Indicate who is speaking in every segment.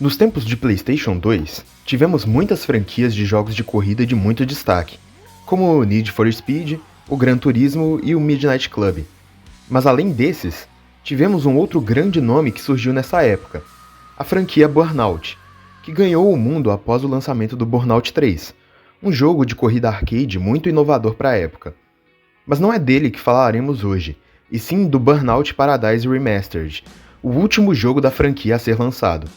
Speaker 1: Nos tempos de PlayStation 2, tivemos muitas franquias de jogos de corrida de muito destaque, como o Need for Speed, o Gran Turismo e o Midnight Club. Mas além desses, tivemos um outro grande nome que surgiu nessa época, a franquia Burnout, que ganhou o mundo após o lançamento do Burnout 3, um jogo de corrida arcade muito inovador para a época. Mas não é dele que falaremos hoje, e sim do Burnout Paradise Remastered, o último jogo da franquia a ser lançado.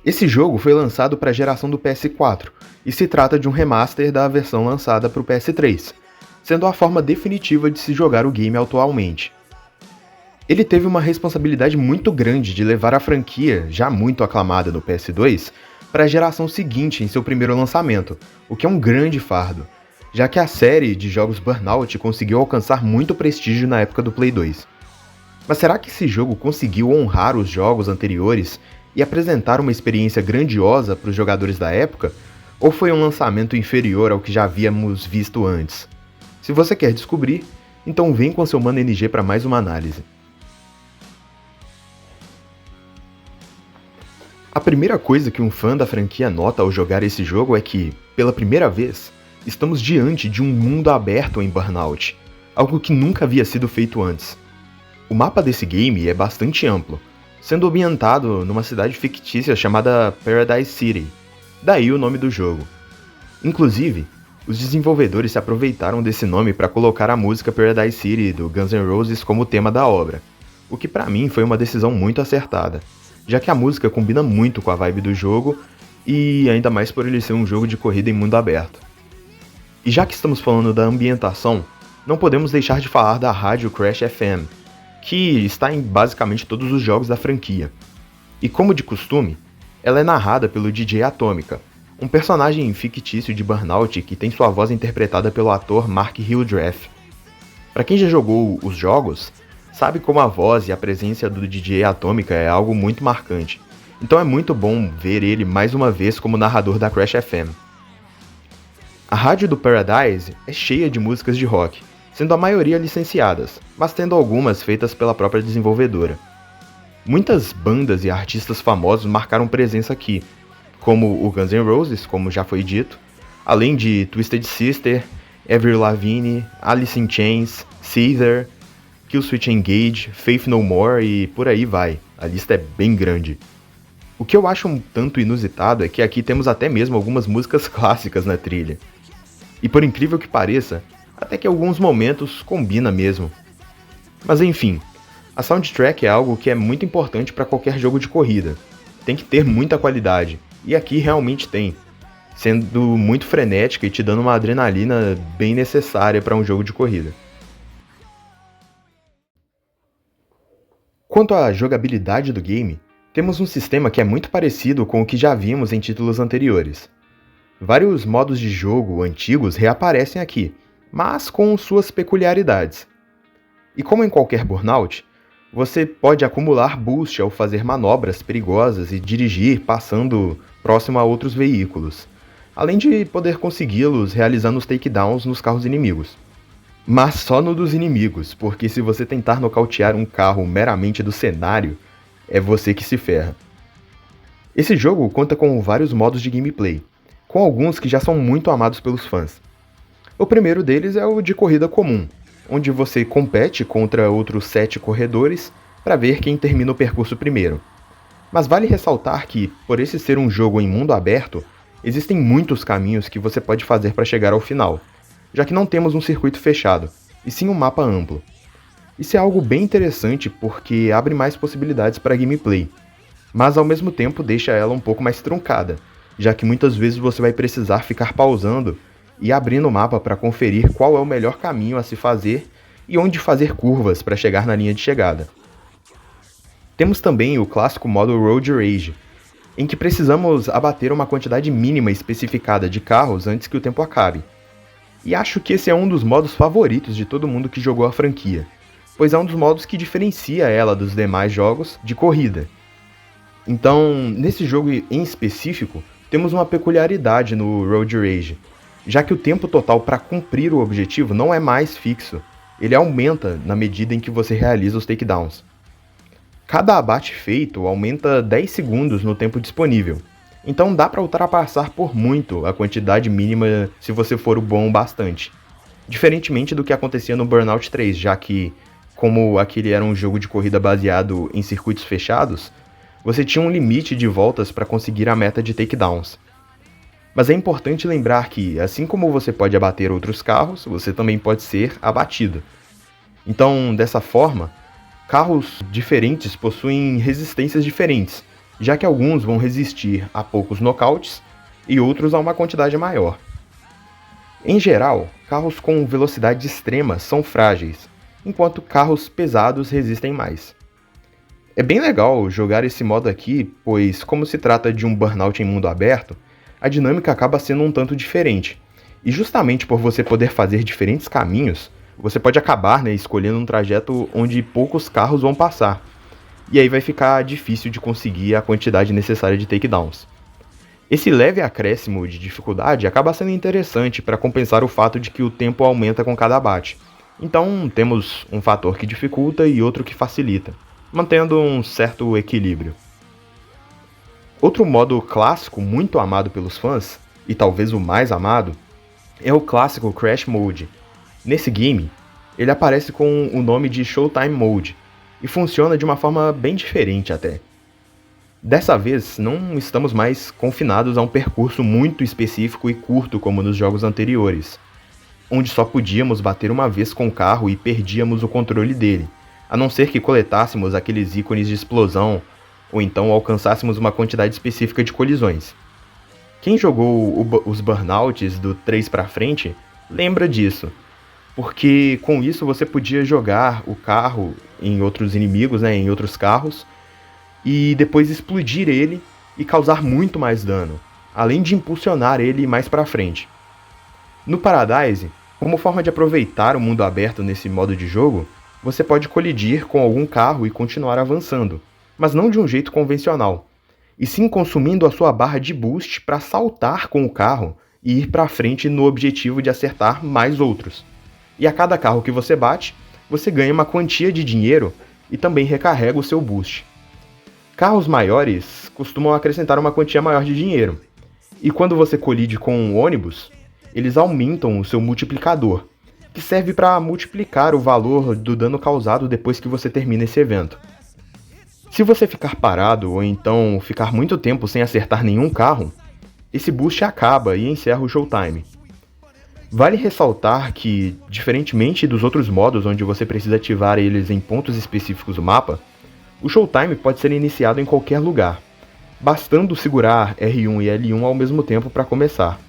Speaker 1: Esse jogo foi lançado para a geração do PS4, e se trata de um remaster da versão lançada para o PS3, sendo a forma definitiva de se jogar o game atualmente. Ele teve uma responsabilidade muito grande de levar a franquia, já muito aclamada no PS2, para a geração seguinte em seu primeiro lançamento, o que é um grande fardo, já que a série de jogos Burnout conseguiu alcançar muito prestígio na época do Play 2. Mas será que esse jogo conseguiu honrar os jogos anteriores e apresentar uma experiência grandiosa para os jogadores da época, ou foi um lançamento inferior ao que já havíamos visto antes? Se você quer descobrir, então vem com seu Mano NG para mais uma análise. A primeira coisa que um fã da franquia nota ao jogar esse jogo é que, pela primeira vez, estamos diante de um mundo aberto em Burnout, algo que nunca havia sido feito antes. O mapa desse game é bastante amplo, sendo ambientado numa cidade fictícia chamada Paradise City, daí o nome do jogo. Inclusive, os desenvolvedores se aproveitaram desse nome para colocar a música Paradise City do Guns N' Roses como tema da obra, o que para mim foi uma decisão muito acertada, já que a música combina muito com a vibe do jogo e ainda mais por ele ser um jogo de corrida em mundo aberto. E já que estamos falando da ambientação, não podemos deixar de falar da rádio Crash FM, que está em basicamente todos os jogos da franquia. E como de costume, ela é narrada pelo DJ Atômica, um personagem fictício de Burnout que tem sua voz interpretada pelo ator Mark Hildreth. Para quem já jogou os jogos, sabe como a voz e a presença do DJ Atômica é algo muito marcante, então é muito bom ver ele mais uma vez como narrador da Crash FM. A rádio do Paradise é cheia de músicas de rock, sendo a maioria licenciadas, mas tendo algumas feitas pela própria desenvolvedora. Muitas bandas e artistas famosos marcaram presença aqui, como o Guns N' Roses, como já foi dito, além de Twisted Sister, Avril Lavigne, Alice in Chains, Seether, Killswitch Engage, Faith No More e por aí vai, a lista é bem grande. O que eu acho um tanto inusitado é que aqui temos até mesmo algumas músicas clássicas na trilha. E por incrível que pareça, até que em alguns momentos combina mesmo. Mas enfim, a soundtrack é algo que é muito importante para qualquer jogo de corrida. Tem que ter muita qualidade, e aqui realmente tem, sendo muito frenética e te dando uma adrenalina bem necessária para um jogo de corrida. Quanto à jogabilidade do game, temos um sistema que é muito parecido com o que já vimos em títulos anteriores. Vários modos de jogo antigos reaparecem aqui, mas com suas peculiaridades. E como em qualquer Burnout, você pode acumular boost ao fazer manobras perigosas e dirigir passando próximo a outros veículos, além de poder consegui-los realizando os takedowns nos carros inimigos. Mas só no dos inimigos, porque se você tentar nocautear um carro meramente do cenário, é você que se ferra. Esse jogo conta com vários modos de gameplay, com alguns que já são muito amados pelos fãs. O primeiro deles é o de corrida comum, onde você compete contra outros 7 corredores para ver quem termina o percurso primeiro. Mas vale ressaltar que, por esse ser um jogo em mundo aberto, existem muitos caminhos que você pode fazer para chegar ao final, já que não temos um circuito fechado, e sim um mapa amplo. Isso é algo bem interessante porque abre mais possibilidades para a gameplay, mas ao mesmo tempo deixa ela um pouco mais truncada, já que muitas vezes você vai precisar ficar pausando e abrindo o mapa para conferir qual é o melhor caminho a se fazer e onde fazer curvas para chegar na linha de chegada. Temos também o clássico modo Road Rage, em que precisamos abater uma quantidade mínima especificada de carros antes que o tempo acabe. E acho que esse é um dos modos favoritos de todo mundo que jogou a franquia, pois é um dos modos que diferencia ela dos demais jogos de corrida. Então, nesse jogo em específico, temos uma peculiaridade no Road Rage, já que o tempo total para cumprir o objetivo não é mais fixo, ele aumenta na medida em que você realiza os takedowns. Cada abate feito aumenta 10 segundos no tempo disponível, então dá para ultrapassar por muito a quantidade mínima se você for o bom bastante. Diferentemente do que acontecia no Burnout 3, já que, como aquele era um jogo de corrida baseado em circuitos fechados, você tinha um limite de voltas para conseguir a meta de takedowns. Mas é importante lembrar que, assim como você pode abater outros carros, você também pode ser abatido. Então, dessa forma, carros diferentes possuem resistências diferentes, já que alguns vão resistir a poucos nocautes e outros a uma quantidade maior. Em geral, carros com velocidade extrema são frágeis, enquanto carros pesados resistem mais. É bem legal jogar esse modo aqui, pois como se trata de um Burnout em mundo aberto, a dinâmica acaba sendo um tanto diferente. E justamente por você poder fazer diferentes caminhos, você pode acabar escolhendo um trajeto onde poucos carros vão passar. E aí vai ficar difícil de conseguir a quantidade necessária de takedowns. Esse leve acréscimo de dificuldade acaba sendo interessante para compensar o fato de que o tempo aumenta com cada abate. Então temos um fator que dificulta e outro que facilita, mantendo um certo equilíbrio. Outro modo clássico muito amado pelos fãs, e talvez o mais amado, é o clássico Crash Mode. Nesse game, ele aparece com o nome de Showtime Mode, e funciona de uma forma bem diferente até. Dessa vez, não estamos mais confinados a um percurso muito específico e curto como nos jogos anteriores, onde só podíamos bater uma vez com o carro e perdíamos o controle dele, a não ser que coletássemos aqueles ícones de explosão ou então alcançássemos uma quantidade específica de colisões. Quem jogou os Burnouts do 3 pra frente lembra disso, porque com isso você podia jogar o carro em outros inimigos, em outros carros, e depois explodir ele e causar muito mais dano, além de impulsionar ele mais para frente. No Paradise, como forma de aproveitar o mundo aberto nesse modo de jogo, você pode colidir com algum carro e continuar avançando, mas não de um jeito convencional, e sim consumindo a sua barra de boost para saltar com o carro e ir para frente no objetivo de acertar mais outros. E a cada carro que você bate, você ganha uma quantia de dinheiro e também recarrega o seu boost. Carros maiores costumam acrescentar uma quantia maior de dinheiro, e quando você colide com um ônibus, eles aumentam o seu multiplicador, que serve para multiplicar o valor do dano causado depois que você termina esse evento. Se você ficar parado ou então ficar muito tempo sem acertar nenhum carro, esse boost acaba e encerra o showtime. Vale ressaltar que, diferentemente dos outros modos onde você precisa ativar eles em pontos específicos do mapa, o showtime pode ser iniciado em qualquer lugar, bastando segurar R1 e L1 ao mesmo tempo para começar.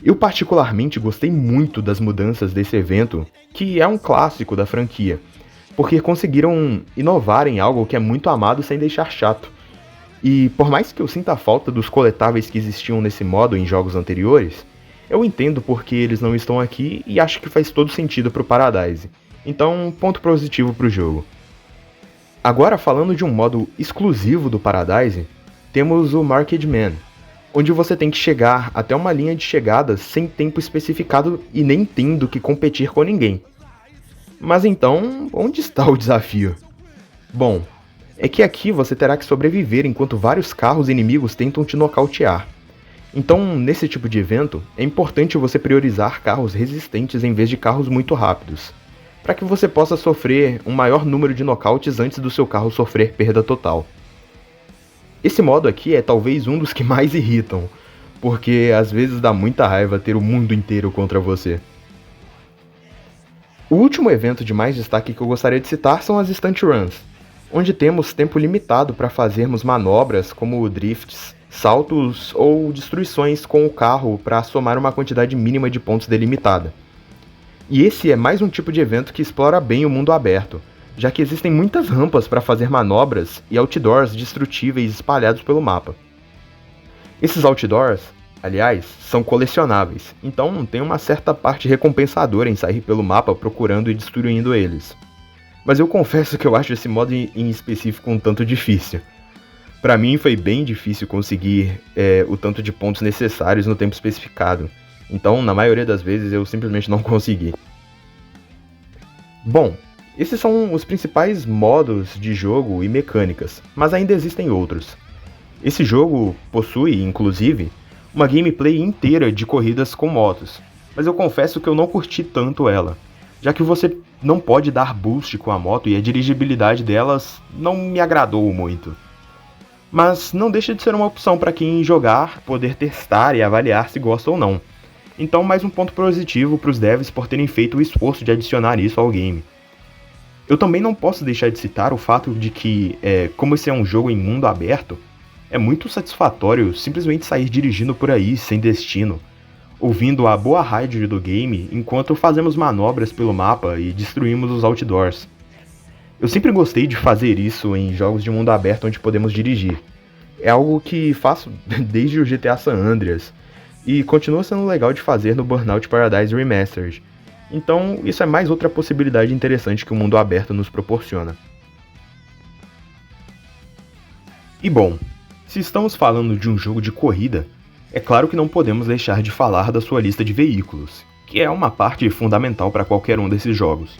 Speaker 1: Eu particularmente gostei muito das mudanças desse evento, que é um clássico da franquia, porque conseguiram inovar em algo que é muito amado sem deixar chato. E por mais que eu sinta a falta dos coletáveis que existiam nesse modo em jogos anteriores, eu entendo porque eles não estão aqui e acho que faz todo sentido pro Paradise. Então, ponto positivo pro jogo. Agora, falando de um modo exclusivo do Paradise, temos o Marked Man, onde você tem que chegar até uma linha de chegada sem tempo especificado e nem tendo que competir com ninguém. Mas então, onde está o desafio? Bom, é que aqui você terá que sobreviver enquanto vários carros inimigos tentam te nocautear. Então, nesse tipo de evento, é importante você priorizar carros resistentes em vez de carros muito rápidos, para que você possa sofrer um maior número de nocautes antes do seu carro sofrer perda total. Esse modo aqui é talvez um dos que mais irritam, porque às vezes dá muita raiva ter o mundo inteiro contra você. O último evento de mais destaque que eu gostaria de citar são as Stunt Runs, onde temos tempo limitado para fazermos manobras como drifts, saltos ou destruições com o carro para somar uma quantidade mínima de pontos delimitada. E esse é mais um tipo de evento que explora bem o mundo aberto, já que existem muitas rampas para fazer manobras e outdoors destrutíveis espalhados pelo mapa. Esses outdoors, aliás, são colecionáveis, então tem uma certa parte recompensadora em sair pelo mapa procurando e destruindo eles. Mas eu confesso que eu acho esse modo em específico um tanto difícil. Para mim foi bem difícil conseguir o tanto de pontos necessários no tempo especificado, então na maioria das vezes eu simplesmente não consegui. Bom, Esses são os principais modos de jogo e mecânicas, mas ainda existem outros. Esse jogo possui, inclusive, uma gameplay inteira de corridas com motos, mas eu confesso que eu não curti tanto ela, já que você não pode dar boost com a moto e a dirigibilidade delas não me agradou muito. Mas não deixa de ser uma opção para quem jogar, poder testar e avaliar se gosta ou não. Então mais um ponto positivo para os devs por terem feito o esforço de adicionar isso ao game. Eu também não posso deixar de citar o fato de que, como esse é um jogo em mundo aberto, é muito satisfatório simplesmente sair dirigindo por aí sem destino, ouvindo a boa rádio do game enquanto fazemos manobras pelo mapa e destruímos os outdoors. Eu sempre gostei de fazer isso em jogos de mundo aberto onde podemos dirigir. É algo que faço desde o GTA San Andreas, e continua sendo legal de fazer no Burnout Paradise Remastered. Então, isso é mais outra possibilidade interessante que o mundo aberto nos proporciona. E bom, se estamos falando de um jogo de corrida, é claro que não podemos deixar de falar da sua lista de veículos, que é uma parte fundamental para qualquer um desses jogos.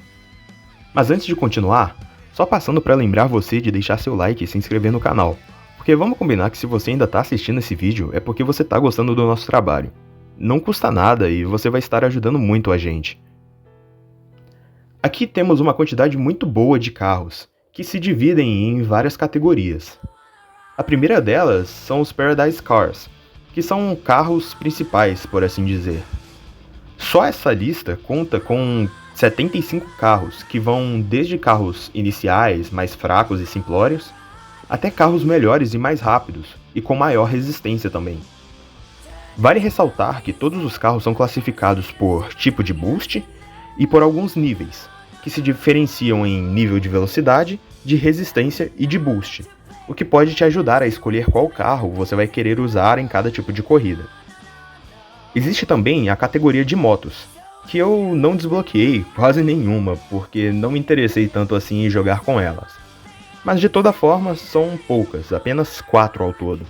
Speaker 1: Mas antes de continuar, só passando para lembrar você de deixar seu like e se inscrever no canal, porque vamos combinar que se você ainda está assistindo esse vídeo é porque você está gostando do nosso trabalho. Não custa nada e você vai estar ajudando muito a gente. Aqui temos uma quantidade muito boa de carros, que se dividem em várias categorias. A primeira delas são os Paradise Cars, que são carros principais, por assim dizer. Só essa lista conta com 75 carros, que vão desde carros iniciais, mais fracos e simplórios, até carros melhores e mais rápidos, e com maior resistência também. Vale ressaltar que todos os carros são classificados por tipo de boost e por alguns níveis, que se diferenciam em nível de velocidade, de resistência e de boost, o que pode te ajudar a escolher qual carro você vai querer usar em cada tipo de corrida. Existe também a categoria de motos, que eu não desbloqueei quase nenhuma, porque não me interessei tanto assim em jogar com elas. Mas de toda forma são poucas, apenas 4 ao todo.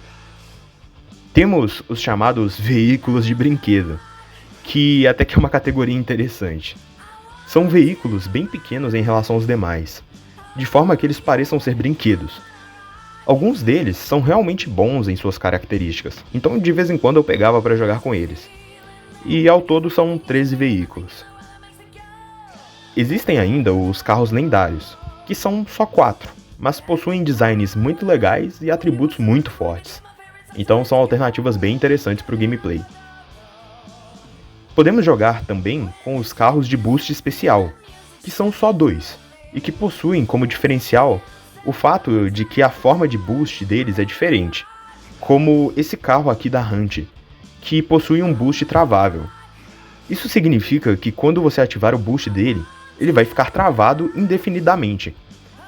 Speaker 1: Temos os chamados veículos de brinquedo, que até que é uma categoria interessante. São veículos bem pequenos em relação aos demais, de forma que eles pareçam ser brinquedos. Alguns deles são realmente bons em suas características, então de vez em quando eu pegava para jogar com eles. E ao todo são 13 veículos. Existem ainda os carros lendários, que são só 4, mas possuem designs muito legais e atributos muito fortes. Então são alternativas bem interessantes para o gameplay. Podemos jogar também com os carros de boost especial, que são só 2, e que possuem como diferencial o fato de que a forma de boost deles é diferente, como esse carro aqui da Hunt, que possui um boost travável. Isso significa que quando você ativar o boost dele, ele vai ficar travado indefinidamente.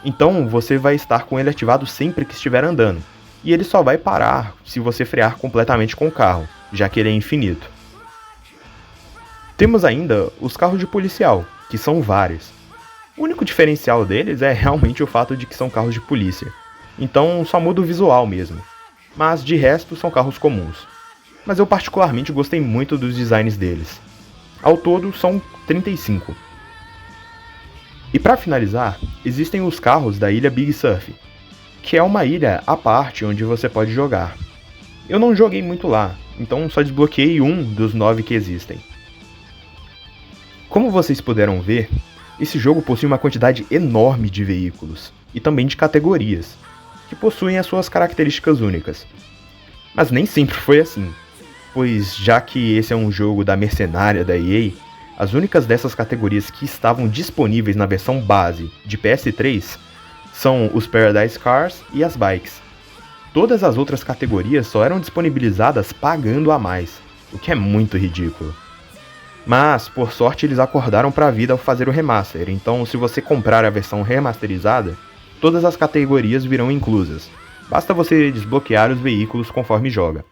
Speaker 1: Então você vai estar com ele ativado sempre que estiver andando, e ele só vai parar se você frear completamente com o carro, já que ele é infinito. Temos ainda os carros de policial, que são vários. O único diferencial deles é realmente o fato de que são carros de polícia, então só muda o visual mesmo, mas de resto são carros comuns. Mas eu particularmente gostei muito dos designs deles. Ao todo são 35. E para finalizar, existem os carros da ilha Big Surf, que é uma ilha à parte onde você pode jogar. Eu não joguei muito lá, então só desbloqueei um dos 9 que existem. Como vocês puderam ver, esse jogo possui uma quantidade enorme de veículos, e também de categorias, que possuem as suas características únicas. Mas nem sempre foi assim, pois já que esse é um jogo da mercenária da EA, as únicas dessas categorias que estavam disponíveis na versão base de PS3 são os Paradise Cars e as Bikes. Todas as outras categorias só eram disponibilizadas pagando a mais, o que é muito ridículo. Mas, por sorte, eles acordaram para a vida ao fazer o remaster, então se você comprar a versão remasterizada, todas as categorias virão inclusas. Basta você desbloquear os veículos conforme joga.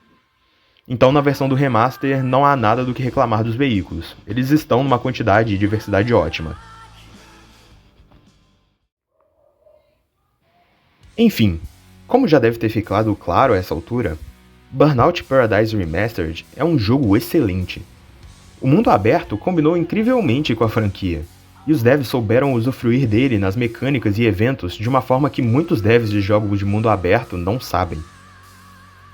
Speaker 1: Então na versão do remaster não há nada do que reclamar dos veículos, eles estão numa quantidade e diversidade ótima. Enfim, como já deve ter ficado claro a essa altura, Burnout Paradise Remastered é um jogo excelente. O mundo aberto combinou incrivelmente com a franquia, e os devs souberam usufruir dele nas mecânicas e eventos de uma forma que muitos devs de jogos de mundo aberto não sabem.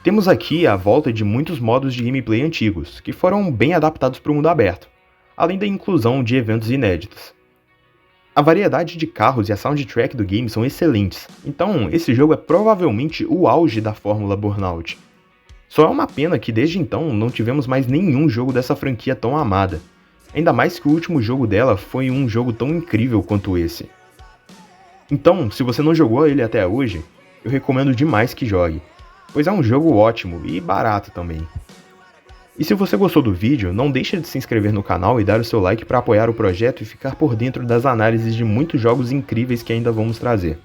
Speaker 1: Temos aqui a volta de muitos modos de gameplay antigos, que foram bem adaptados para o mundo aberto, além da inclusão de eventos inéditos. A variedade de carros e a soundtrack do game são excelentes, então esse jogo é provavelmente o auge da fórmula Burnout. Só é uma pena que desde então não tivemos mais nenhum jogo dessa franquia tão amada, ainda mais que o último jogo dela foi um jogo tão incrível quanto esse. Então, se você não jogou ele até hoje, eu recomendo demais que jogue, pois é um jogo ótimo e barato também. E se você gostou do vídeo, não deixe de se inscrever no canal e dar o seu like para apoiar o projeto e ficar por dentro das análises de muitos jogos incríveis que ainda vamos trazer.